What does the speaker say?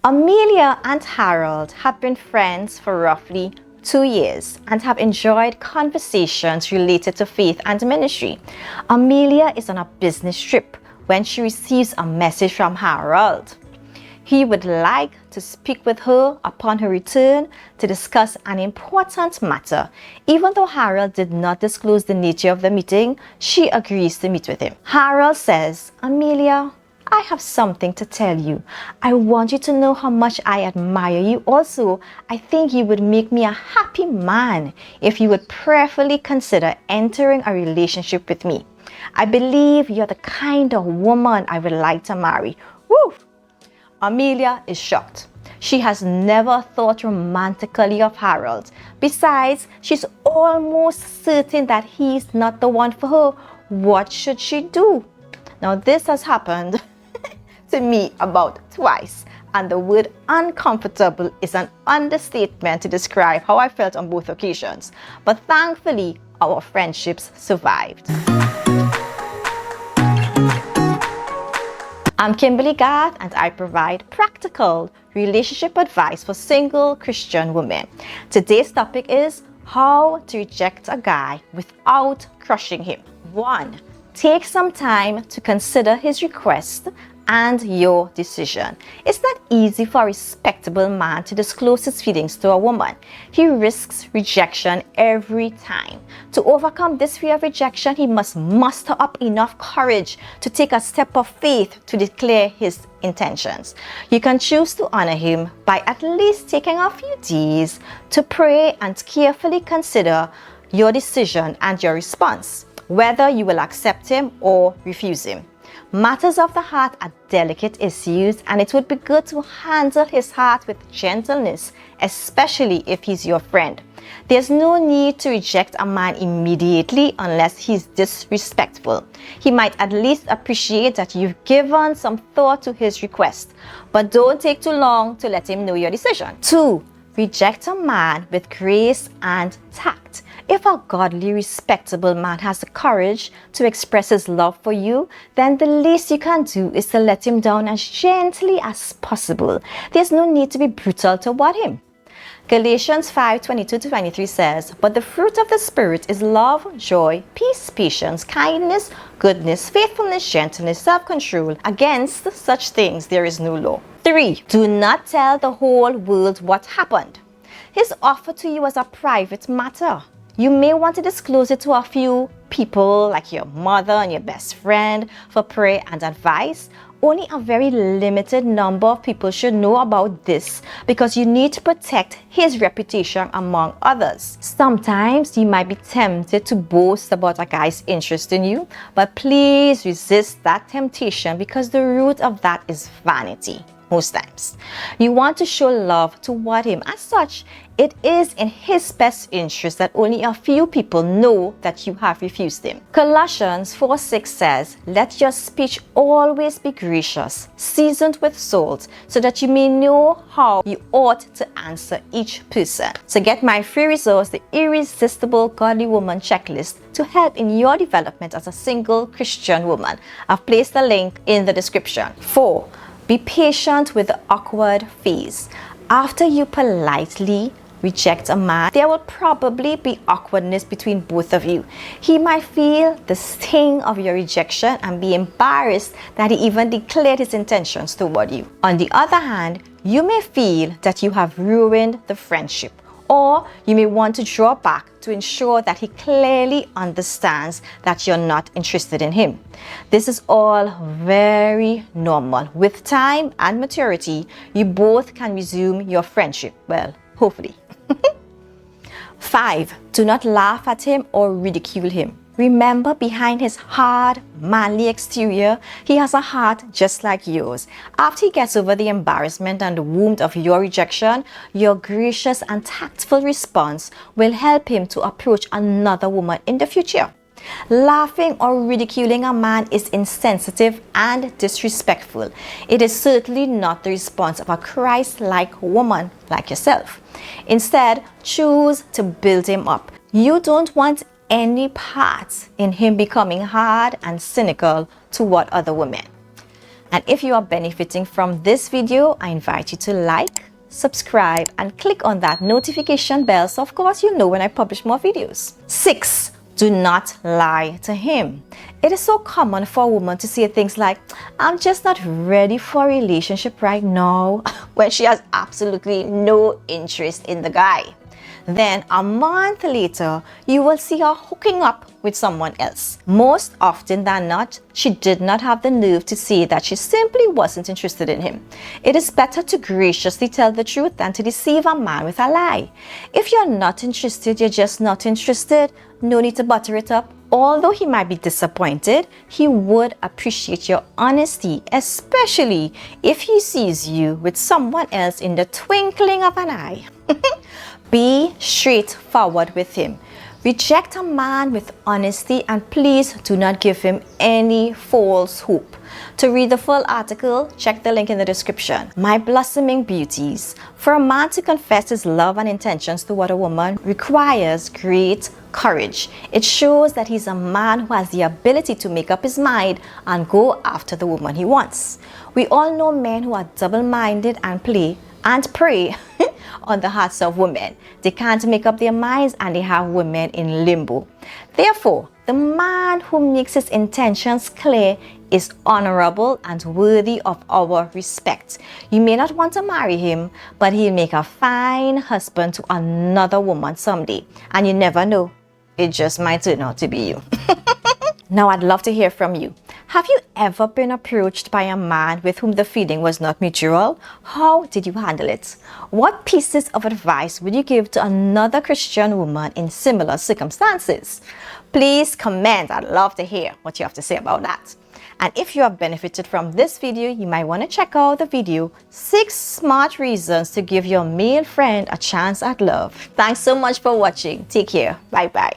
Amelia and Harold have been friends for roughly 2 years and have enjoyed conversations related to faith and ministry. Amelia is on a business trip when she receives a message from Harold. He would like to speak with her upon her return to discuss an important matter. Even though Harold did not disclose the nature of the meeting, she agrees to meet with him. Harold says, "Amelia, I have something to tell you. I want you to know how much I admire you. Also, I think you would make me a happy man if you would prayerfully consider entering a relationship with me. I believe you're the kind of woman I would like to marry." Woo! Amelia is shocked. She has never thought romantically of Harold. Besides, she's almost certain that he's not the one for her. What should she do? Now, this has happened to me about twice, and the word uncomfortable is an understatement to describe how I felt on both occasions. But thankfully, our friendships survived. I'm Kimberly Garth, and I provide practical relationship advice for single Christian women. Today's topic is how to reject a guy without crushing him. 1. Take some time to consider his request and your decision. It's not easy for a respectable man to disclose his feelings to a woman. He risks rejection every time. To overcome this fear of rejection, he must muster up enough courage to take a step of faith to declare his intentions. You can choose to honor him by at least taking a few days to pray and carefully consider your decision and your response, whether you will accept him or refuse him. Matters of the heart are delicate issues, and it would be good to handle his heart with gentleness, especially if he's your friend. There's no need to reject a man immediately unless he's disrespectful. He might at least appreciate that you've given some thought to his request, but don't take too long to let him know your decision. 2. Reject a man with grace and tact. If a godly, respectable man has the courage to express his love for you, then the least you can do is to let him down as gently as possible. There's no need to be brutal toward him. Galatians 5:22-23 says, "But the fruit of the Spirit is love, joy, peace, patience, kindness, goodness, faithfulness, gentleness, self-control. Against such things there is no law." 3. Do not tell the whole world what happened. His offer to you was a private matter. You may want to disclose it to a few people like your mother and your best friend for prayer and advice. Only a very limited number of people should know about this because you need to protect his reputation among others. Sometimes you might be tempted to boast about a guy's interest in you, but please resist that temptation because the root of that is vanity. Most times, you want to show love toward him. As such, it is in his best interest that only a few people know that you have refused him. Colossians 4:6 says, "Let your speech always be gracious, seasoned with salt, so that you may know how you ought to answer each person." So get my free resource, the Irresistible Godly Woman Checklist, to help in your development as a single Christian woman. I've placed a link in the description. 4. Be patient with the awkward phase. After you politely reject a man, there will probably be awkwardness between both of you. He might feel the sting of your rejection and be embarrassed that he even declared his intentions toward you. On the other hand, you may feel that you have ruined the friendship, or you may want to draw back to ensure that he clearly understands that you're not interested in him. This is all very normal. With time and maturity, you both can resume your friendship. Well, hopefully. 5. Do not laugh at him or ridicule him. Remember, behind his hard, manly exterior, he has a heart just like yours. After he gets over the embarrassment and the wound of your rejection, your gracious and tactful response will help him to approach another woman in the future. Laughing or ridiculing a man is insensitive and disrespectful. It is certainly not the response of a Christ-like woman like yourself. Instead, choose to build him up. You don't want any part in him becoming hard and cynical toward other women. And if you are benefiting from this video, I invite you to like, subscribe, and click on that notification bell so of course you know when I publish more videos. 6. Do not lie to him. It is so common for a woman to say things like, I'm just not ready for a relationship right now, when she has absolutely no interest in the guy. Then a month later, you will see her hooking up with someone else. Most often than not, she did not have the nerve to say that she simply wasn't interested in him. It is better to graciously tell the truth than to deceive a man with a lie. If you're not interested, you're just not interested. No need to butter it up. Although he might be disappointed, he would appreciate your honesty, especially if he sees you with someone else in the twinkling of an eye. Be straightforward with him. Reject a man with honesty and please do not give him any false hope. To read the full article, check the link in the description. My blossoming beauties, for a man to confess his love and intentions toward a woman requires great courage. It shows that he's a man who has the ability to make up his mind and go after the woman he wants. We all know men who are double-minded and prey on the hearts of women. They can't make up their minds and they have women in limbo. Therefore, the man who makes his intentions clear is honorable and worthy of our respect. You may not want to marry him, but he'll make a fine husband to another woman someday. And you never know, it just might turn out to be you. Now I'd love to hear from you. Have you ever been approached by a man with whom the feeling was not mutual? How did you handle it? What pieces of advice would you give to another Christian woman in similar circumstances? Please comment. I'd love to hear what you have to say about that. And if you have benefited from this video, you might want to check out the video 6 Smart Reasons to Give Your Male Friend a Chance at Love. Thanks so much for watching. Take care. Bye bye.